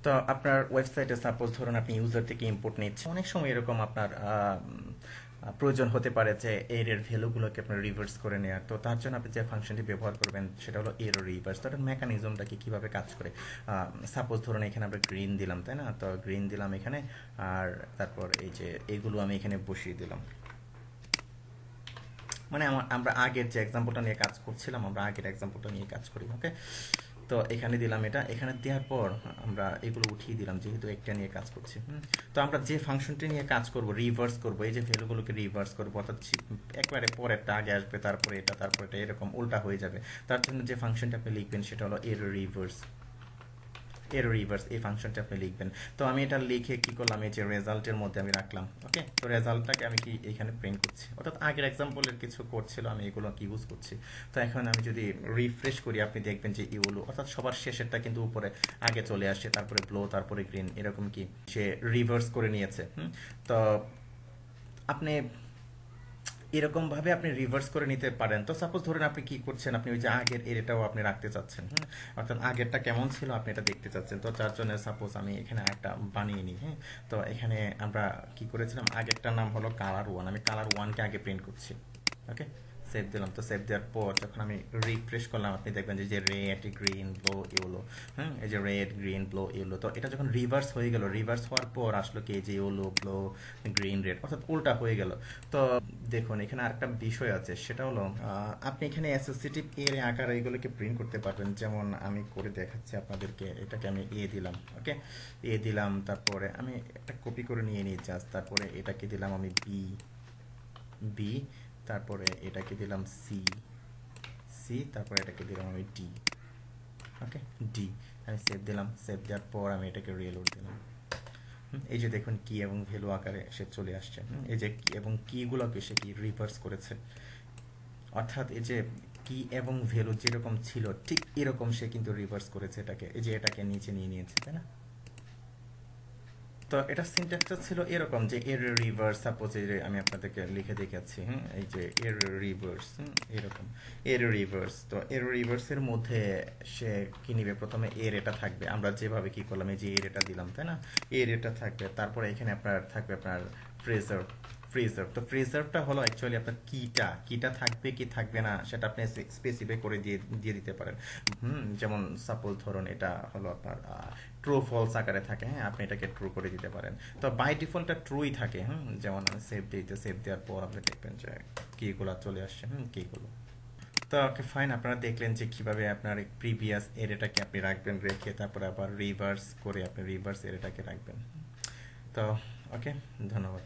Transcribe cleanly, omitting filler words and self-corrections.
তো আপনার ওয়েবসাইটে সাপোজ ধরুন আপনি ইউজার থেকে ইম্পোর্ট নিচ্ছেন, অনেক সময় এরকম আপনার প্রয়োজন হতে পারে যে এর ভ্যালুগুলোকে আপনার রিভার্স করে নেওয়ার। তো তার জন্য আপনি যে ফাংশনটি ব্যবহার করবেন সেটা হলো এর রিভার্স। তো এটার মেকানিজমটাকে কিভাবে কাজ করে, সাপোজ ধরুন এখানে আমরা গ্রিন দিলাম, তাই না? তো গ্রিন দিলাম এখানে, আর তারপর এই যে এগুলো আমি এখানে বসিয়ে দিলাম। মানে আমরা আগের যে এক্সাম্পলটা নিয়ে কাজ করছিলাম, আমরা আগের এক্সাম্পলটা নিয়ে কাজ করি, ওকে? তো এখানে দিলাম, এটা এখানে দেওয়ার পর আমরা এগুলো উঠিয়ে দিলাম যেহেতু একটা নিয়ে কাজ করছি। তো আমরা যে ফাংশনটি নিয়ে কাজ করব, রিভার্স করব, এই যে ভ্যালুগুলোকে রিভার্স করবো, অর্থাৎ একবারে পরেরটা আগে আসবে, তারপরে এটা, তারপরে এটা, এরকম উল্টা হয়ে যাবে। তার জন্য যে ফাংশনটা আপনি লিখবেন সেটা হলো এর রিভার্স। এর রিভার্স এই ফাংশনটা আপনি লিখবেন। তো আমি এটা লিখে কি করলাম, এই যে রেজাল্টের মধ্যে আমি রাখলাম, ওকে? তো রেজাল্টটাকে আমি কি এখানে প্রিন্ট করছি, অর্থাৎ আগের এক্সাম্পলের কিছু কোড ছিল, আমি এগুলো কি ইউজ করছি। তো এখন আমি যদি রিফ্রেশ করি, আপনি দেখবেন যে ইউলো, অর্থাৎ সবার শেষেরটা কিন্তু উপরে আগে চলে আসছে, তারপরে ব্লো, তারপরে গ্রিন, এরকম কি সে রিভার্স করে নিয়েছে। তো আপনি এরকম ভাবে আপনি রিভার্স করে নিতে পারেন। তো সাপোজ ধরেন আপনি কি করছেন, আপনি ওই যে আগের এটাও আপনি রাখতে চাচ্ছেন, অর্থাৎ আগেরটা কেমন ছিল আপনি এটা দেখতে চাচ্ছেন। তো যার জন্য সাপোজ আমি এখানে একটা বানিয়ে নিই, হ্যাঁ? তো এখানে আমরা কি করেছিলাম, আগেরটার নাম হলো কালার 1, আমি কালার 1কে আগে প্রিন্ট করছি, ওকে? সেভ দিলাম। তো সেভ দেওয়ার পর যখন আমি রিফ্রেশ করলাম, আপনি দেখবেন যে রেড, গ্রিন, ব্লু, ইয়েলো, এই যে রেড, গ্রিন, ব্লু, ইয়েলো। তো এটা যখন রিভার্স হয়ে গেল, রিভার্স হওয়ার পর আসলো কি, এই যে ইয়েলো, ব্লু, গ্রিন, রেড, অর্থাৎ উল্টা হয়ে গেল। তো দেখুন এখানে আরেকটা বিষয় আছে, সেটা হলো আপনি এখানে অ্যাসোসিয়েটিভ এর আকারে এগুলোকে প্রিন্ট করতে পারবেন। যেমন আমি করে দেখাচ্ছি আপনাদেরকে, এটাকে আমি দিলাম, ওকে? দিলাম, তারপরে আমি একটা কপি করে নিয়ে নিই জাস্ট, তারপরে এটাকে দিলাম আমি বি, তারপরে এটাকে দিলাম সি, তারপরে এটাকে দিলাম আমি ডি, ওকে? ডি। আমি সেভ দিলাম। সেভ দেওয়ার পর আমি এটাকে রিলোড দিলাম। এই যে দেখুন কি এবং ভ্যালু আকারে সে চলে আসছে। এই যে কি এবং কিগুলোকে সে কি রিভার্স করেছে, অর্থাৎ এই যে কি এবং ভ্যালু যেরকম ছিল ঠিক এরকম সে কিন্তু রিভার্স করেছে এটাকে, এই যে এটাকে নিচে নিয়ে নিয়েছে, তাই না? তো এটা সিনট্যাক্সটা ছিল এরকম যে এর রিভার্স, সাপোজ এই যে আমি আপনাদেরকে লিখে দেখাচ্ছি, এই যে এর রিভার্স, এরকম এর রিভার্স। তো এর রিভার্সের মধ্যে সে কি নিবে, প্রথমে এর এটা থাকবে, আমরা যেভাবে কি করলাম, এই যে এর এটা দিলাম, তাই না? এর এটা থাকবে, তারপরে এখানে আপনার থাকবে আপনার ফ্রেজার। তো ফ্রেজারটা হলো অ্যাকচুয়ালি আপনার কিটা থাকবে কি থাকবে না সেটা আপনি স্পেসিফাই করে দিয়ে দিতে পারেন। যেমন সাপোজ ধরুন এটা হলো আপনার ট্রু ফলস আকারে থাকে, হ্যাঁ? আপনি এটাকে ট্রু করে দিতে পারেন। তো বাই ডিফল্টটা ট্রুই থাকে, যেমন আমি সেভ দেওয়ার পর আপনি দেখবেন যে কিগুলো চলে আসছে, কিগুলো। তো ওকে ফাইন, আপনারা দেখলেন যে কিভাবে আপনার প্রিভিয়াস এরিয়াটাকে আপনি রাখবেন, রেখে তারপরে আবার রিভার্স করে আপনি রিভার্স এরিয়াটাকে রাখবেন। তো ওকে, ধন্যবাদ।